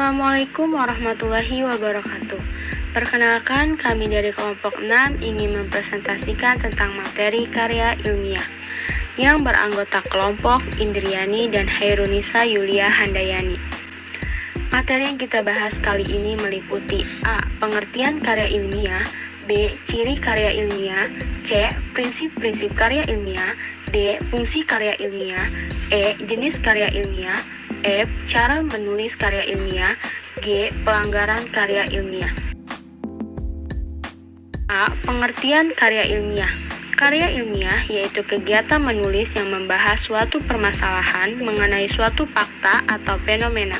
Assalamualaikum warahmatullahi wabarakatuh. Perkenalkan, kami dari kelompok 6 ingin mempresentasikan tentang materi karya ilmiah yang beranggota kelompok Indriani dan Hairunisa Yulia Handayani. Materi yang kita bahas kali ini meliputi A. Pengertian karya ilmiah, B. Ciri karya ilmiah, C. Prinsip-prinsip karya ilmiah, D. Fungsi karya ilmiah, E. Jenis karya ilmiah, F. Cara menulis karya ilmiah, G. Pelanggaran karya ilmiah. A. Pengertian karya ilmiah. Karya ilmiah yaitu kegiatan menulis yang membahas suatu permasalahan mengenai suatu fakta atau fenomena,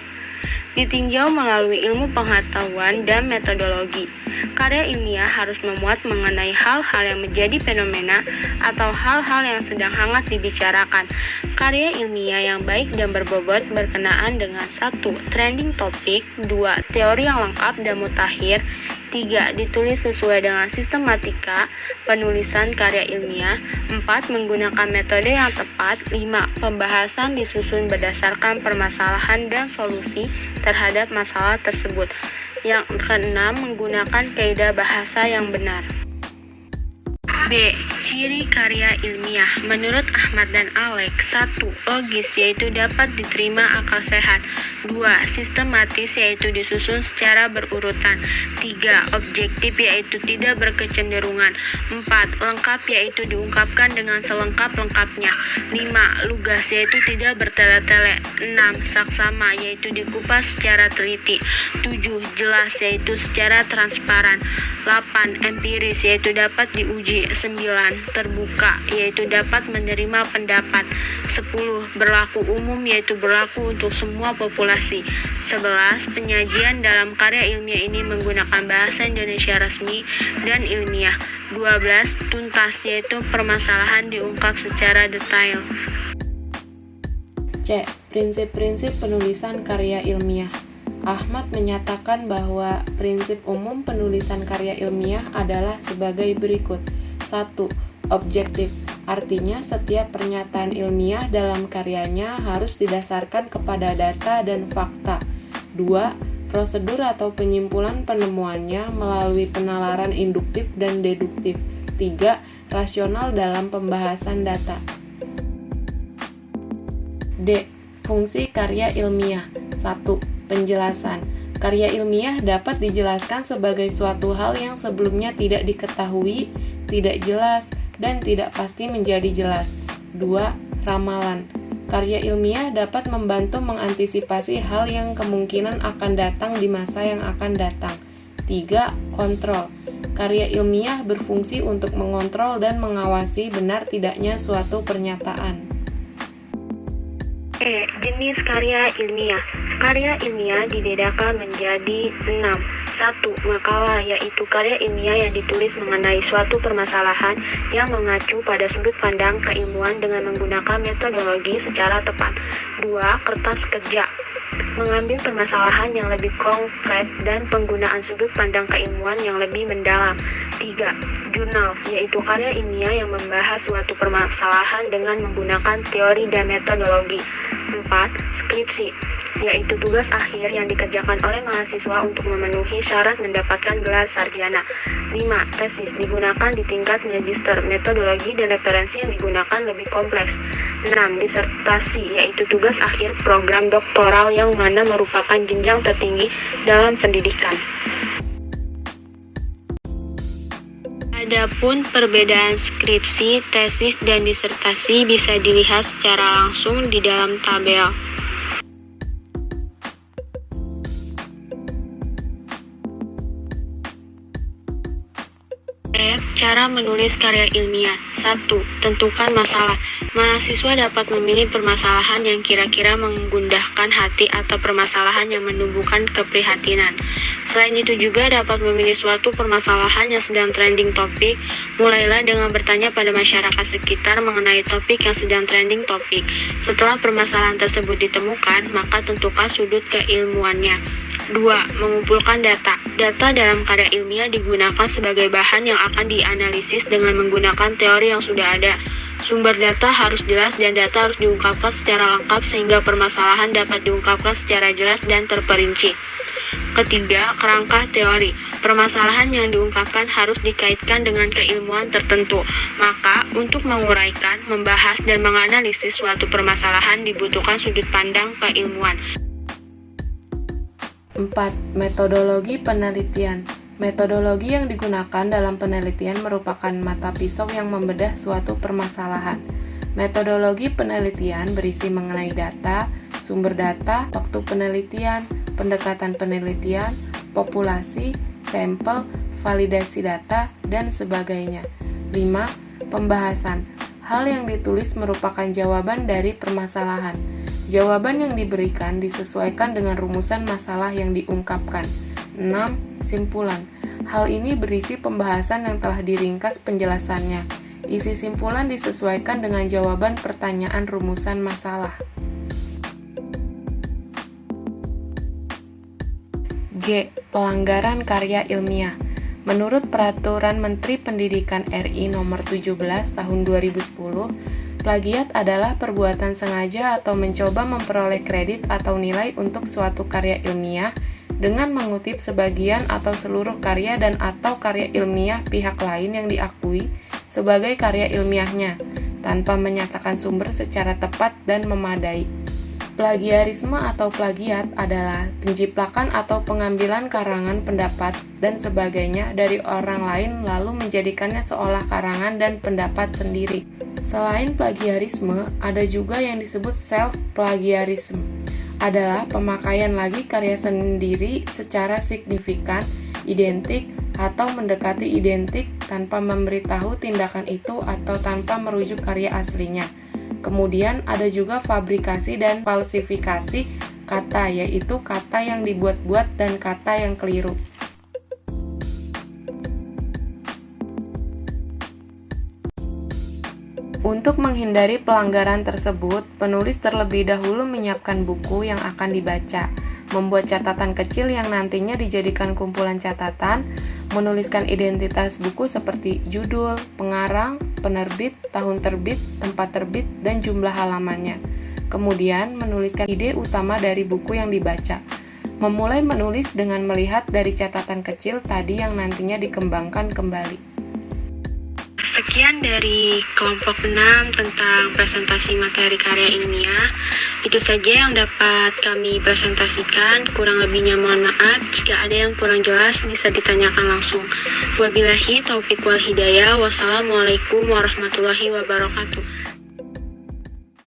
ditinjau melalui ilmu pengetahuan dan metodologi. Karya ilmiah harus memuat mengenai hal-hal yang menjadi fenomena atau hal-hal yang sedang hangat dibicarakan. Karya ilmiah yang baik dan berbobot berkenaan dengan 1. Trending topik, 2. Teori yang lengkap dan mutakhir, 3. Ditulis sesuai dengan sistematika penulisan karya ilmiah, 4. Menggunakan metode yang tepat, 5. Pembahasan disusun berdasarkan permasalahan dan solusi terhadap masalah tersebut. Yang keenam, menggunakan kaidah bahasa yang benar. B. Ciri karya ilmiah. Menurut Ahmad dan Alex, 1. Logis, yaitu dapat diterima akal sehat. 2. Sistematis, yaitu disusun secara berurutan. 3. Objektif, yaitu tidak berkecenderungan. 4. Lengkap, yaitu diungkapkan dengan selengkap-lengkapnya. 5. Lugas, yaitu tidak bertele-tele. 6. Saksama, yaitu dikupas secara teliti. 7. Jelas, yaitu secara transparan. 8. Empiris, yaitu dapat diuji. 9. Terbuka, yaitu dapat menerima pendapat. 10. Berlaku umum, yaitu berlaku untuk semua populasi. 11. Penyajian dalam karya ilmiah ini menggunakan bahasa Indonesia resmi dan ilmiah. 12. Tuntas, yaitu permasalahan diungkap secara detail. C. Prinsip-prinsip penulisan karya ilmiah. Ahmad menyatakan bahwa prinsip umum penulisan karya ilmiah adalah sebagai berikut. 1. Objektif, artinya setiap pernyataan ilmiah dalam karyanya harus didasarkan kepada data dan fakta. 2. Prosedur atau penyimpulan penemuannya melalui penalaran induktif dan deduktif. 3. Rasional dalam pembahasan data. D. Fungsi karya ilmiah. 1. Penjelasan. Karya ilmiah dapat dijelaskan sebagai suatu hal yang sebelumnya tidak diketahui, tidak jelas, dan tidak pasti menjadi jelas. 2. Ramalan. Karya ilmiah dapat membantu mengantisipasi hal yang kemungkinan akan datang di masa yang akan datang. 3. Kontrol. Karya ilmiah berfungsi untuk mengontrol dan mengawasi benar tidaknya suatu pernyataan. E. Jenis karya ilmiah. Karya ilmiah dibedakan menjadi 6. 1. Makalah, yaitu karya ilmiah yang ditulis mengenai suatu permasalahan yang mengacu pada sudut pandang keilmuan dengan menggunakan metodologi secara tepat. 2. Kertas kerja, mengambil permasalahan yang lebih konkret dan penggunaan sudut pandang keilmuan yang lebih mendalam. 3. Jurnal, yaitu karya ilmiah yang membahas suatu permasalahan dengan menggunakan teori dan metodologi. 4. Skripsi, yaitu tugas akhir yang dikerjakan oleh mahasiswa untuk memenuhi syarat mendapatkan gelar sarjana. 5. Tesis, digunakan di tingkat magister. Metodologi dan referensi yang digunakan lebih kompleks. 6. Disertasi, yaitu tugas akhir program doktoral yang mana merupakan jenjang tertinggi dalam pendidikan. Adapun perbedaan skripsi, tesis, dan disertasi bisa dilihat secara langsung di dalam tabel. F. Cara menulis karya ilmiah. 1. Tentukan masalah. Mahasiswa dapat memilih permasalahan yang kira-kira menggundahkan hati atau permasalahan yang menumbuhkan keprihatinan. Selain itu juga dapat memilih suatu permasalahan yang sedang trending topik. Mulailah dengan bertanya pada masyarakat sekitar mengenai topik yang sedang trending topik. Setelah permasalahan tersebut ditemukan, maka tentukan sudut keilmuannya. 2. Mengumpulkan data. Data dalam karya ilmiah digunakan sebagai bahan yang akan dianalisis dengan menggunakan teori yang sudah ada. Sumber data harus jelas dan data harus diungkapkan secara lengkap sehingga permasalahan dapat diungkapkan secara jelas dan terperinci. Ketiga, kerangka teori. Permasalahan yang diungkapkan harus dikaitkan dengan keilmuan tertentu. Maka, untuk menguraikan, membahas, dan menganalisis suatu permasalahan dibutuhkan sudut pandang keilmuan. 4. Metodologi penelitian. Metodologi yang digunakan dalam penelitian merupakan mata pisau yang membedah suatu permasalahan. Metodologi penelitian berisi mengenai data, sumber data, waktu penelitian, pendekatan penelitian, populasi, sampel, validasi data, dan sebagainya. 5. Pembahasan. Hal yang ditulis merupakan jawaban dari permasalahan. Jawaban yang diberikan disesuaikan dengan rumusan masalah yang diungkapkan. 6. Simpulan. Hal ini berisi pembahasan yang telah diringkas penjelasannya. Isi simpulan disesuaikan dengan jawaban pertanyaan rumusan masalah. G. Pelanggaran karya ilmiah. Menurut Peraturan Menteri Pendidikan RI Nomor 17 Tahun 2010, plagiat adalah perbuatan sengaja atau mencoba memperoleh kredit atau nilai untuk suatu karya ilmiah dengan mengutip sebagian atau seluruh karya dan atau karya ilmiah pihak lain yang diakui sebagai karya ilmiahnya, tanpa menyatakan sumber secara tepat dan memadai. Plagiarisme atau plagiat adalah penjiplakan atau pengambilan karangan pendapat dan sebagainya dari orang lain lalu menjadikannya seolah karangan dan pendapat sendiri. Selain plagiarisme, ada juga yang disebut self-plagiarism. Adalah pemakaian lagi karya sendiri secara signifikan, identik, atau mendekati identik tanpa memberitahu tindakan itu atau tanpa merujuk karya aslinya. Kemudian ada juga fabrikasi dan falsifikasi kata, yaitu kata yang dibuat-buat dan kata yang keliru. Untuk menghindari pelanggaran tersebut, penulis terlebih dahulu menyiapkan buku yang akan dibaca, membuat catatan kecil yang nantinya dijadikan kumpulan catatan, menuliskan identitas buku seperti judul, pengarang, penerbit, tahun terbit, tempat terbit, dan jumlah halamannya. Kemudian, menuliskan ide utama dari buku yang dibaca. Memulai menulis dengan melihat dari catatan kecil tadi yang nantinya dikembangkan kembali. Sekian dari kelompok 6 tentang presentasi materi karya ilmiah. Itu saja yang dapat kami presentasikan. Kurang lebihnya mohon maaf. Jika ada yang kurang jelas bisa ditanyakan langsung. Wabillahi taufiq wal hidayah. Wassalamualaikum warahmatullahi wabarakatuh.